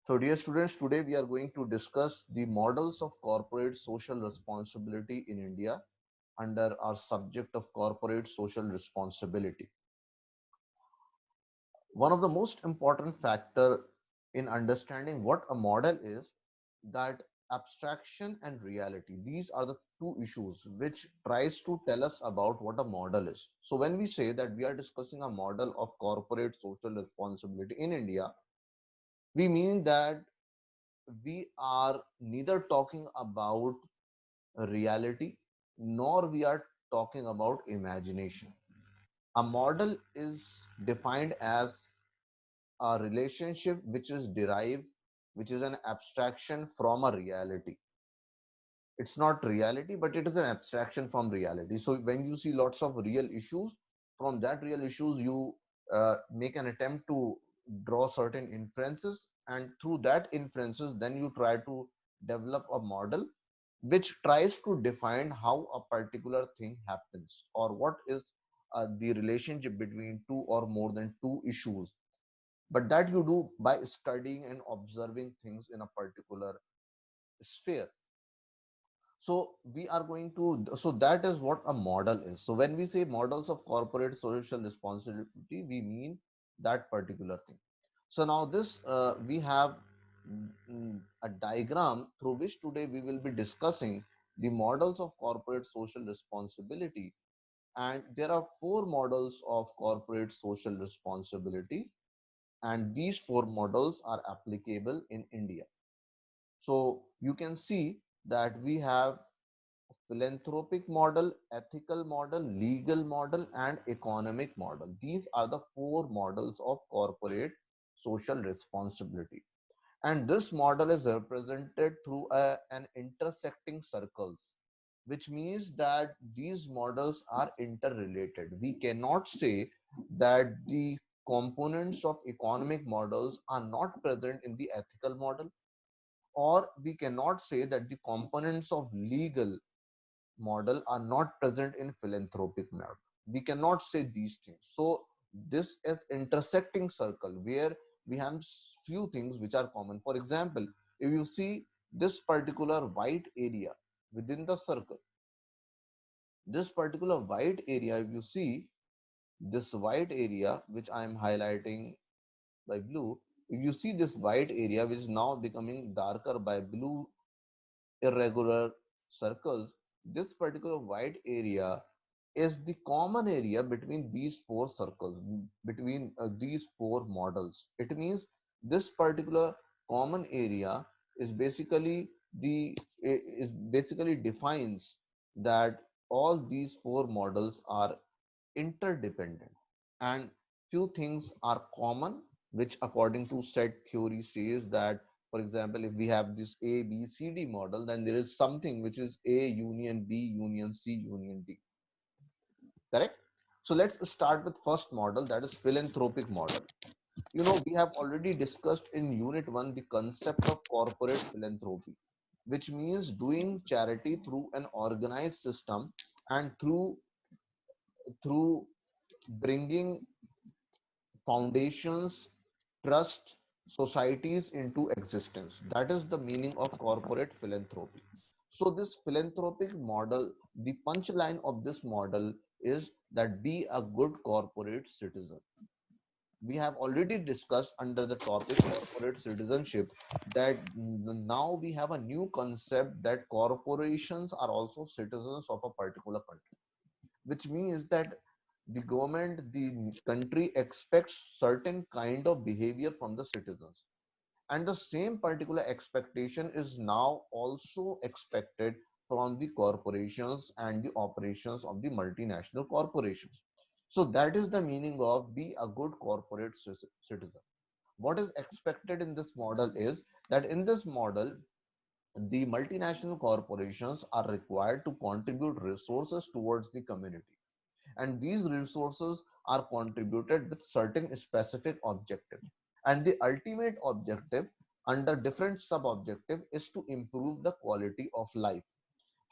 So, dear students, today we are going to discuss the models of corporate social responsibility in India under our subject of corporate social responsibility. One of the most important factor in understanding what a model is that abstraction and reality. These are the two issues which tries to tell us about what a model is. So when we say that we are discussing a model of corporate social responsibility in India, we mean that we are neither talking about reality nor we are talking about imagination. A model is defined as a relationship which is derived, which is an abstraction from a reality. It's not reality, but it is an abstraction from reality. So when you see lots of real issues, from that real issues you make an attempt to draw certain inferences, and through that inferences then you try to develop a model which tries to define how a particular thing happens, or what is the relationship between two or more than two issues, but that you do by studying and observing things in a particular sphere. So we are going to, so that is what a model is. So when we say models of corporate social responsibility, we mean that particular thing. So now this we have a diagram through which today we will be discussing the models of corporate social responsibility. And there are four models of corporate social responsibility, and these four models are applicable in India. So you can see that we have philanthropic model, ethical model, legal model, and economic model. These are the four models of corporate social responsibility. And this model is represented through an intersecting circles, which means that these models are interrelated. We cannot say that the components of economic models are not present in the ethical model, or we cannot say that the components of legal model are not present in philanthropic model. We cannot say these things. So this is intersecting circle where we have few things which are common. For example, if you see this particular white area within the circle, this particular white area, if you see this white area which I am highlighting by blue, if you see this white area which is now becoming darker by blue irregular circles, this particular white area is the common area between these four circles, between these four models. It means this particular common area is basically is basically defines that all these four models are interdependent, and few things are common, which according to set theory says that, for example, if we have this A B C D model, then there is something which is A union B union C union D. Correct? So let's start with first model, that is philanthropic model. You know, we have already discussed in unit 1 the concept of corporate philanthropy, which means doing charity through an organized system, and through bringing foundations, trusts, societies into existence. That is the meaning of corporate philanthropy. So, this philanthropic model, the punchline of this model is that be a good corporate citizen. We have already discussed under the topic corporate citizenship that now we have a new concept that corporations are also citizens of a particular country, which means that the government, the country expects certain kind of behavior from the citizens. And the same particular expectation is now also expected from the corporations and the operations of the multinational corporations. So that is the meaning of be a good corporate citizen. What is expected in this model is that in this model, the multinational corporations are required to contribute resources towards the community, and these resources are contributed with certain specific objectives, and the ultimate objective under different sub objective is to improve the quality of life.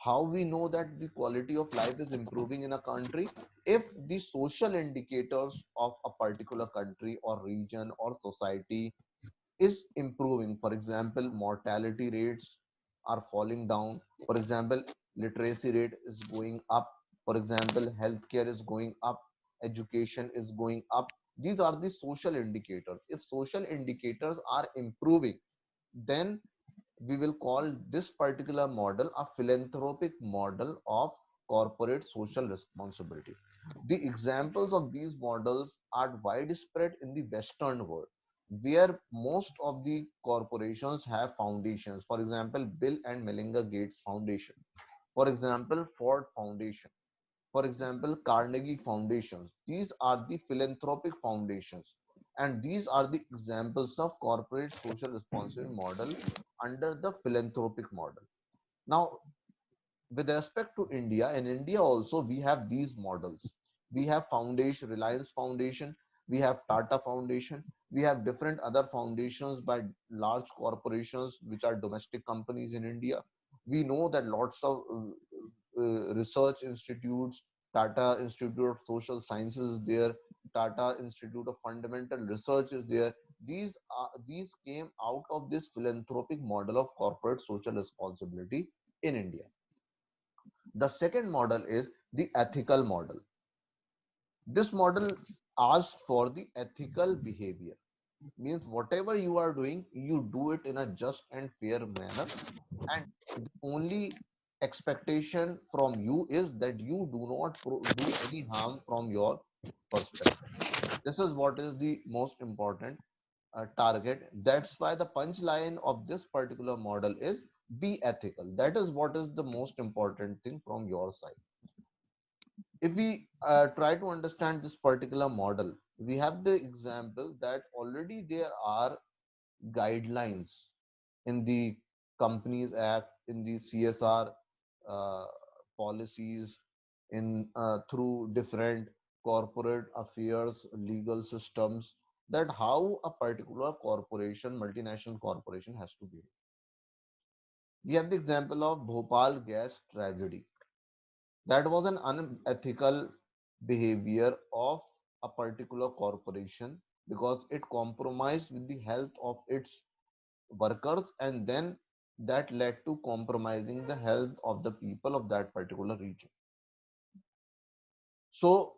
How we know that the quality of life is improving in a country? If the social indicators of a particular country or region or society is improving. For example, mortality rates are falling down. For example, literacy rate is going up. For example, healthcare is going up, education is going up. These are the social indicators. If social indicators are improving, then we will call this particular model a philanthropic model of corporate social responsibility. The examples of these models are widespread in the Western world, where most of the corporations have foundations. For example, Bill and Melinda Gates Foundation. For example, Ford Foundation. For example, Carnegie Foundations. These are the philanthropic foundations, and these are the examples of corporate social responsibility model under the philanthropic model. Now, with respect to India, in India also we have these models. We have Foundation, Reliance Foundation, we have Tata Foundation, we have different other foundations by large corporations which are domestic companies in India. We know that lots of research institutes, Tata Institute of Social Sciences is there, Tata Institute of Fundamental Research is there. These came out of this philanthropic model of corporate social responsibility in India. The second model is the ethical model. This model asks for the ethical behavior. Means whatever you are doing, you do it in a just and fair manner. And the only expectation from you is that you do not do any harm from your perspective. This is what is the most important target. That's why the punchline of this particular model is be ethical. That is what is the most important thing from your side. If we try to understand this particular model, we have the example that already there are guidelines in the Companies Act, in the CSR uh, policies, in through different corporate affairs, legal systems, that how a particular corporation, multinational corporation has to behave. We have the example of Bhopal gas tragedy. That was an unethical behavior of a particular corporation because it compromised with the health of its workers, and then that led to compromising the health of the people of that particular region. So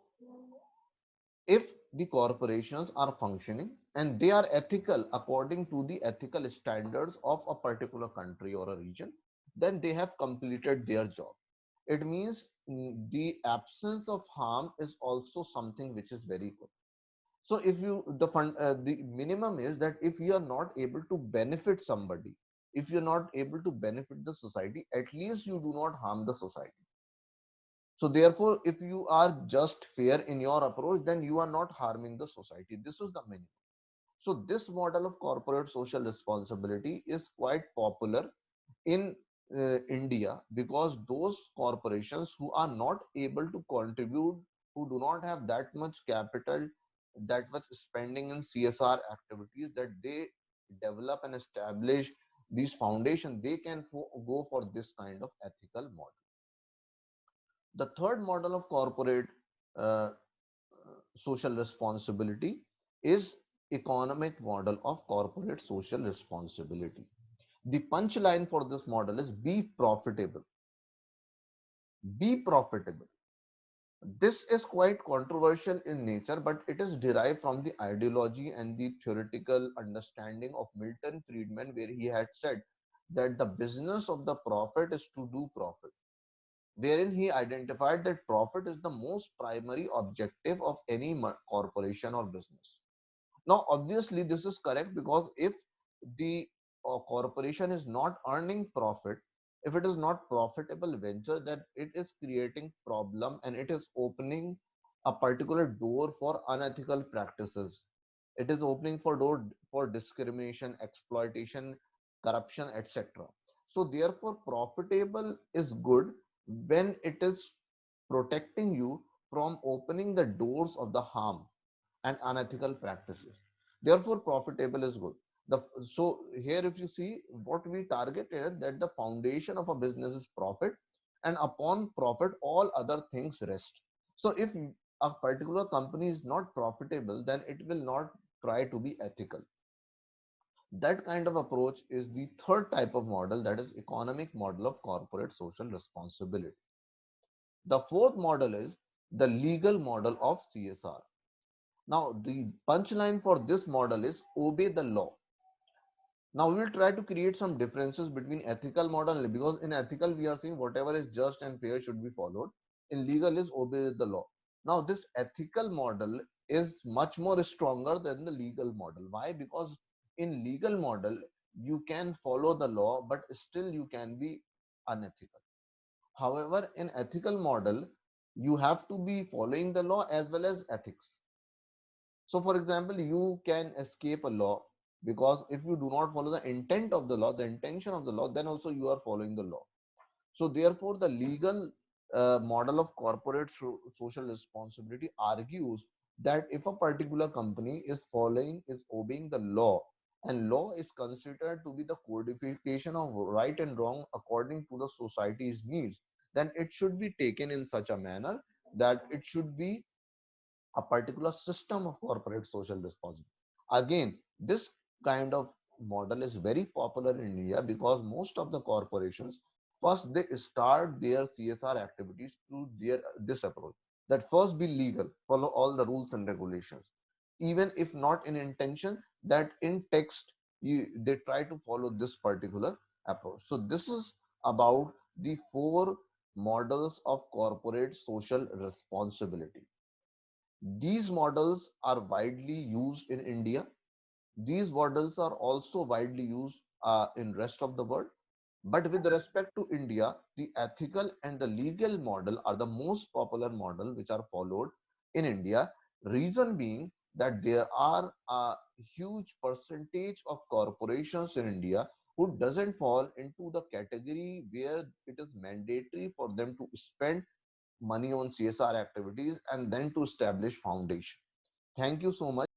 if the corporations are functioning and they are ethical according to the ethical standards of a particular country or a region, then they have completed their job. It means the absence of harm is also something which is very good. So if you the minimum is that if you are not able to benefit somebody, if you're not able to benefit the society, at least you do not harm the society. So therefore, if you are just fair in your approach, then you are not harming the society. This is the minimum. So this model of corporate social responsibility is quite popular in India, because those corporations who are not able to contribute, who do not have that much capital, that much spending in CSR activities, that they develop and establish these foundations, they can go for this kind of ethical model. The third model of corporate uh, social responsibility is economic model of corporate social responsibility. The punchline for this model is be profitable. Be profitable. This is quite controversial in nature, but it is derived from the ideology and the theoretical understanding of Milton Friedman, where he had said that the business of the profit is to do profit, wherein he identified that profit is the most primary objective of any corporation or business. Now, obviously, this is correct, because if the corporation is not earning profit, if it is not profitable venture, then it is creating problem and it is opening a particular door for unethical practices. It is opening for door for discrimination, exploitation, corruption, etc. So therefore, profitable is good when it is protecting you from opening the doors of the harm and unethical practices. Therefore, profitable is good. So here, if you see, what we target is that the foundation of a business is profit, and upon profit, all other things rest. So if a particular company is not profitable, then it will not try to be ethical. That kind of approach is the third type of model, that is economic model of corporate social responsibility. The fourth model is the legal model of CSR. Now, the punchline for this model is obey the law. Now, we will try to create some differences between ethical model, because in ethical we are saying whatever is just and fair should be followed. In legal is obey the law. Now, this ethical model is much more stronger than the legal model. Why? Because in legal model you can follow the law, but still you can be unethical. However, in ethical model, you have to be following the law as well as ethics. So, for example, you can escape a law because if you do not follow the intent of the law, the intention of the law, then also you are following the law. So, therefore, the legal model of corporate social responsibility argues that if a particular company is obeying the law, and law is considered to be the codification of right and wrong according to the society's needs, then it should be taken in such a manner that it should be a particular system of corporate social responsibility. Again, this kind of model is very popular in India because most of the corporations first they start their CSR activities through their this approach. That first be legal, follow all the rules and regulations, even if not in intention, that in text they try to follow this particular approach. So this is about the four models of corporate social responsibility. These models are widely used in India. These models are also widely used in rest of the world. But with respect to India, the ethical and the legal model are the most popular model which are followed in India. Reason being that there are a huge percentage of corporations in India who doesn't fall into the category where it is mandatory for them to spend money on CSR activities and then to establish foundation. Thank you so much.